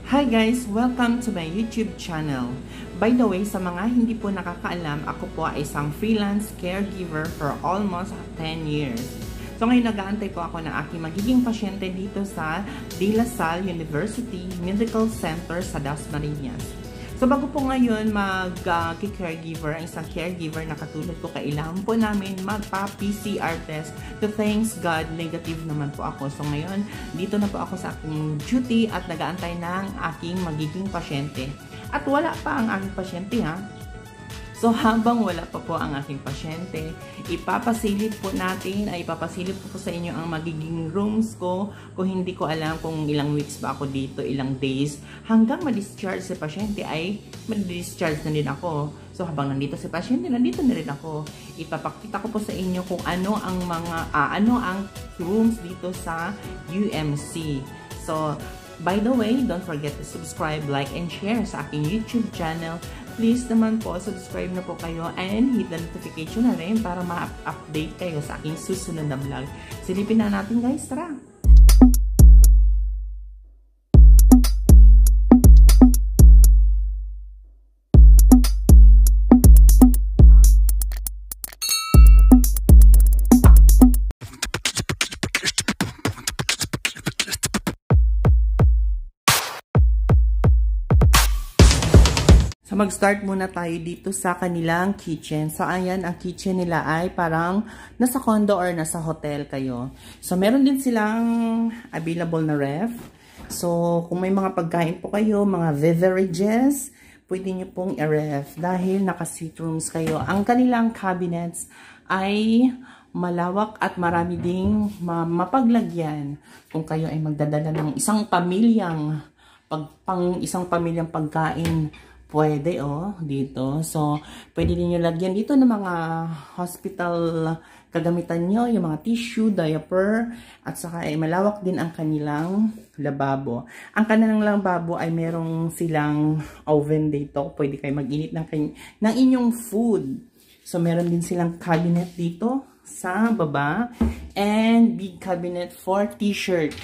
Hi guys! Welcome to my YouTube channel. By the way, sa mga hindi po nakakaalam, ako po ay isang freelance caregiver for almost 10 years. So ngayon nag-aantay po ako ng aking magiging pasyente dito sa De La Salle University Medical Center sa Dasmariñas. So bago po ngayon mag-caregiver, ang isang caregiver na katulad ko, kailangan po namin magpa-PCR test. So thanks God, negative naman po ako. So ngayon, dito na po ako sa aking duty at nag-aantay ng aking magiging pasyente. At wala pa ang aking pasyente ha. So habang wala pa po ang aking pasyente, ipapasilip po sa inyo ang magiging rooms ko. Kung hindi ko alam kung ilang weeks ba ako dito, ilang days, hanggang ma-discharge si pasyente ay ma-discharge na din ako. So habang nandito si pasyente, nandito na rin ako. Ipapakita ko po sa inyo kung ano ang rooms dito sa UMC. So by the way, don't forget to subscribe, like, and share sa aking YouTube channel. Please naman po, subscribe na po kayo and hit the notification na rin para ma-update kayo sa aking susunod na vlog. Silipin na natin guys, tara! So, mag-start muna tayo dito sa kanilang kitchen. So, ayan, ang kitchen nila ay parang nasa condo or nasa hotel kayo. So, meron din silang available na ref. So, kung may mga pagkain po kayo, mga beverages, pwede nyo pong i-ref dahil naka-suite rooms kayo. Ang kanilang cabinets ay malawak at marami ding mapaglagyan kung kayo ay magdadala ng isang pamilyang pagkain. Pwede dito. So, pwede din nyo lagyan dito ng mga hospital kagamitan nyo, yung mga tissue, diaper, at saka ay malawak din ang kanilang lababo. Ang kanilang lababo ay merong silang oven dito. Pwede kayo mag-init ng inyong food. So, meron din silang cabinet dito sa baba. And big cabinet for t-shirt.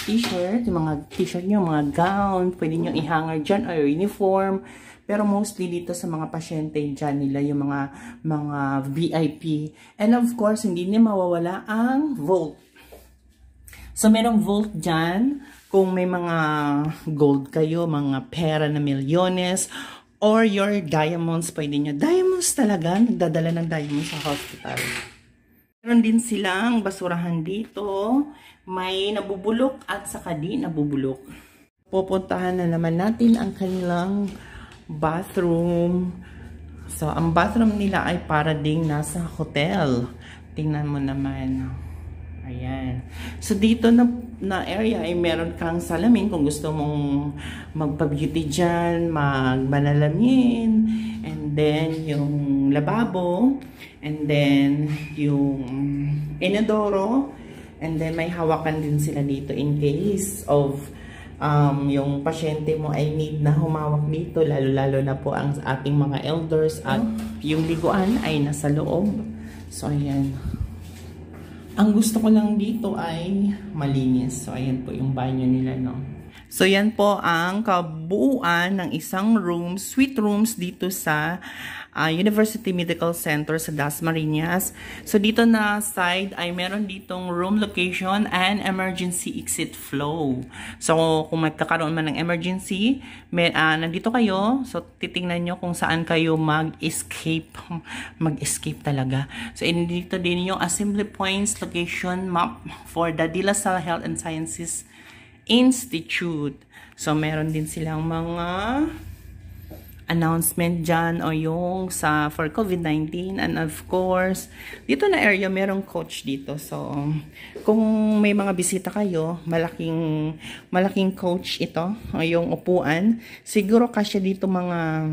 Yung mga t-shirt nyo, mga gown, pwede nyo i-hanger dyan or uniform. Pero mostly dito sa mga pasyente dyan nila, yung mga VIP. And of course, hindi na mawawala ang vault. So, merong vault dyan. Kung may mga gold kayo, mga pera na milyones, or your diamonds, pwede nyo. Diamonds talaga, nagdadala ng diamonds sa hospital. Meron din silang basurahan dito. May nabubulok at saka di nabubulok. Pupuntahan na naman natin ang kanilang bathroom. So, ang bathroom nila ay para ding nasa hotel. Tingnan mo naman. Ayan. So, dito na area ay meron kang salamin kung gusto mong magpa-beauty dyan, magmanalamin, and then yung lababo, and then yung inodoro, and then may hawakan din sila dito in case of yung pasyente mo ay need na humawak dito, lalo-lalo na po ang ating mga elders, at yung liguan ay nasa loob. So, ayan. Ang gusto ko lang dito ay malinis. So, ayan po yung banyo nila, no? So, yan po ang kabuuan ng isang room, suite rooms dito sa University Medical Center sa Dasmariñas. So, dito na side ay meron ditong room location and emergency exit flow. So, kung magkakaroon man ng emergency, nandito kayo. So, titingnan nyo kung saan kayo mag-escape. Mag-escape talaga. So, dito din yung assembly points location map for the De La Salle Health and Sciences Institute. So, meron din silang mga announcement dyan o yung for COVID-19, and of course, dito na area merong coach dito. So, kung may mga bisita kayo, malaking coach ito, o yung upuan, siguro kasya dito mga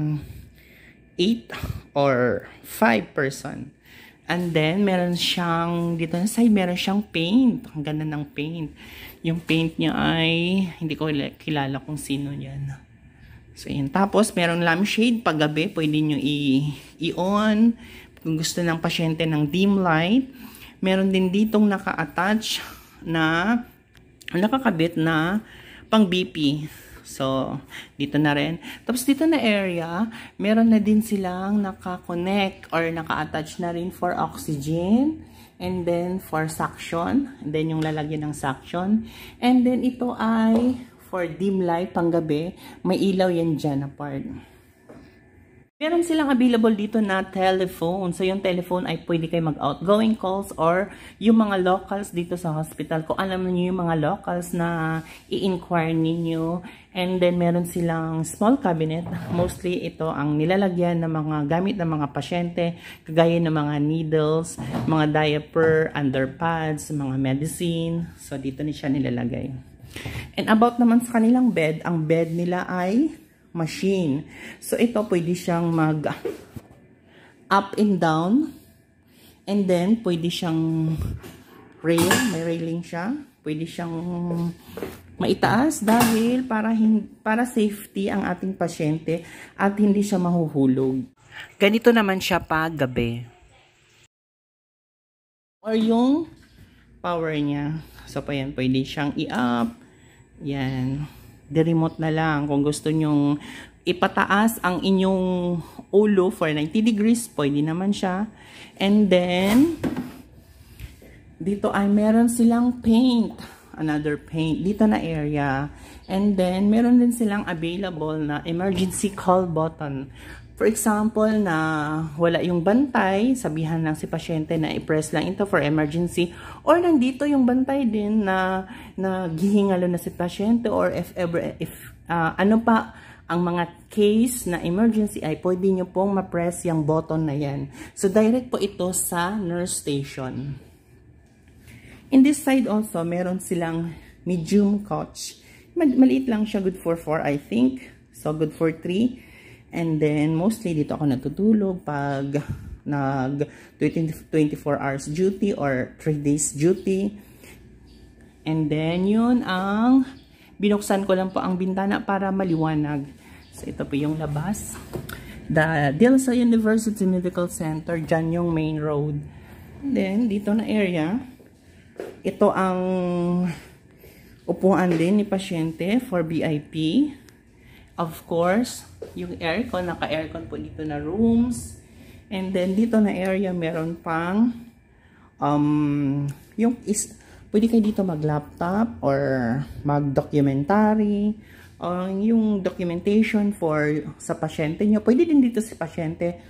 8 or 5 person. And then, meron siyang, dito na side, meron siyang paint. Ang ganda ng paint. Yung paint niya ay, hindi ko kilala kung sino yan. So, yun. Tapos, meron lampshade paggabi. Pwede nyo i-on. Kung gusto ng pasyente ng dim light. Meron din ditong naka-attach na nakakabit na pang BP. So, dito na rin. Tapos dito na area, meron na din silang naka-connect or naka-attach na rin for oxygen. And then for suction. And then yung lalagyan ng suction. And then ito ay for dim light panggabi. May ilaw yan dyan na part. Meron silang available dito na telephone. So, yung telephone ay pwede kayo mag-outgoing calls or yung mga locals dito sa hospital. Kung alam niyo yung mga locals na i-inquire ninyo. And then, meron silang small cabinet. Mostly, ito ang nilalagyan ng mga gamit ng mga pasyente. Kagaya ng mga needles, mga diaper, underpads, mga medicine. So, dito ni siya nilalagay. And about naman sa kanilang bed, ang bed nila ay machine. So, ito pwede siyang mag up and down. And then, pwede siyang rail. May railing siya. Pwede siyang maitaas dahil para safety ang ating pasyente at hindi siya mahuhulog. Ganito naman siya pag gabi. Or yung power niya. So, pa yan, pwede siyang i-up. Yan. The-remote na lang. Kung gusto nyong ipataas ang inyong ulo for 90 degrees, pwede naman siya. And then, dito ay meron silang paint. Another paint. Dito na area. And then, meron din silang available na emergency call button. For example, na wala yung bantay, sabihan lang si pasyente na i-press lang ito for emergency. Or nandito yung bantay din na gihingalo na si pasyente or if ano pa ang mga case na emergency ay pwede nyo pong ma-press yung button na yan. So, direct po ito sa nurse station. In this side also, meron silang medium couch. Maliit lang siya, good for 4 I think. So, good for 3. And then, mostly dito ako natutulog pag nag 24 hours duty or 3 days duty. And then, yun ang binuksan ko lang po ang bintana para maliwanag. So, ito po yung labas. The Delsa University Medical Center, dyan yung main road. And then, dito na area, ito ang upuan din ni pasyente for VIP. Of course, yung aircon, naka-aircon po dito na rooms. And then, dito na area, meron pang, pwede kayo dito mag-laptop or mag-documentary. Yung documentation sa pasyente nyo. Pwede din dito si pasyente,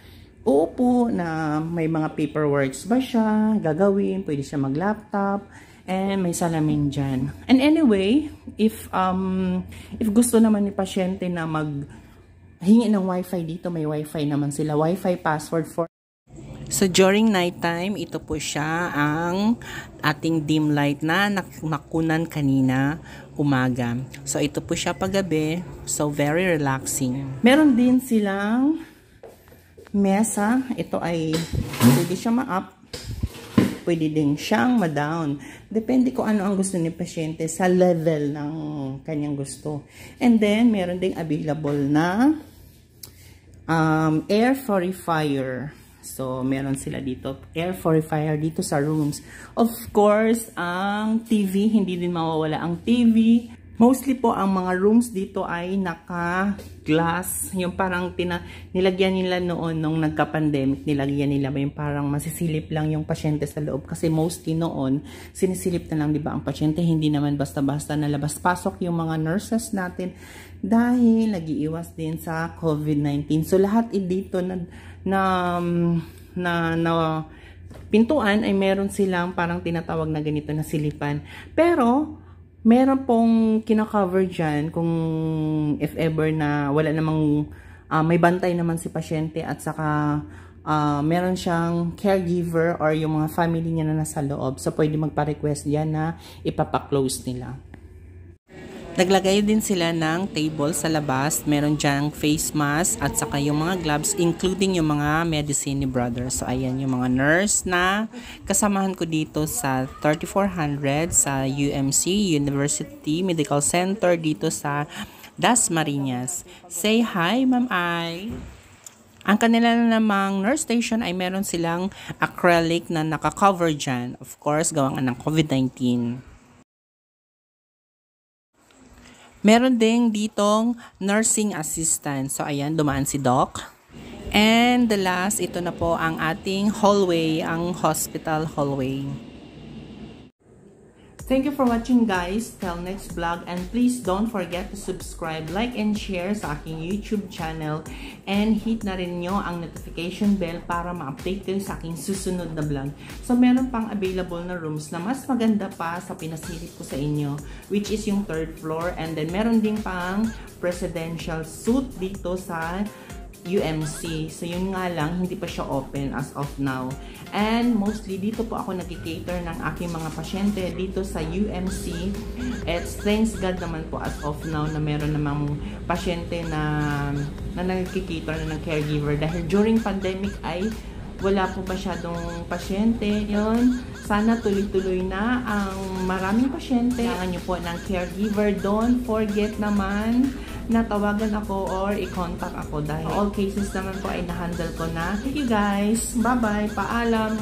uupo na may mga paperworks ba siya, gagawin, pwede siya mag-laptop. And may salamin dyan. And anyway, if gusto naman ni pasyente na maghingi ng wifi dito, may wifi naman sila. Wifi password for. So during night time, ito po siya ang ating dim light na nakunan kanina umaga. So ito po siya paggabi. So very relaxing. Meron din silang mesa. Ito ay pwede siya ma-up. Pwede din siyang ma-down. Depende kung ano ang gusto ni pasyente sa level ng kanyang gusto. And then, meron ding available na air purifier. So, meron sila dito. Air purifier dito sa rooms. Of course, ang TV, hindi din mawawala ang TV. Mostly po, ang mga rooms dito ay naka-glass. Yung parang nilagyan nila noon nung nagka-pandemic, nilagyan nila yung parang masisilip lang yung pasyente sa loob. Kasi mostly noon, sinisilip na lang, di ba, ang pasyente. Hindi naman basta-basta nalabas-pasok yung mga nurses natin dahil nag-iiwas din sa COVID-19. So, lahat dito na pintuan ay meron silang parang tinatawag na ganito na silipan. Pero, meron pong kina-cover dyan kung if ever na wala namang may bantay naman si pasyente at saka meron siyang caregiver or yung mga family niya na nasa loob. So, pwede magpa-request yan na ipapa-close nila. Naglagay din sila ng table sa labas. Meron dyang face mask at saka yung mga gloves, including yung mga medicine ni brother. So, ayan yung mga nurse na kasamahan ko dito sa 3400 sa UMC, University Medical Center dito sa Dasmariñas. Say hi, Ma'am Ai! Ang kanila namang nurse station ay meron silang acrylic na naka-cover dyan. Of course, gawang ng COVID-19. Meron ding ditong nursing assistant. So, ayan, dumaan si Doc. And the last, ito na po ang ating hallway, ang hospital hallway. Thank you for watching, guys. Till next vlog. And please don't forget to subscribe, like, and share sa aking YouTube channel. And hit na rin nyo ang notification bell para ma-update kayo sa aking susunod na vlog. So, meron pang available na rooms na mas maganda pa sa pinasilip ko sa inyo, which is yung 3rd floor. And then, meron din pang presidential suite dito sa UMC. So, yun nga lang, hindi pa siya open as of now. And mostly, dito po ako nag-cater ng aking mga pasyente dito sa UMC. It's thanks God naman po as of now na meron namang pasyente na nag-cater na ng caregiver. Dahil during pandemic ay wala po masyadong pasyente. Yun, sana tuloy-tuloy na ang maraming pasyente. Kailangan nyo po ng caregiver. Don't forget naman na tawagan ako or i-contact ako dahil all cases naman po ay na-handle ko na. Thank you guys. Bye-bye. Paalam.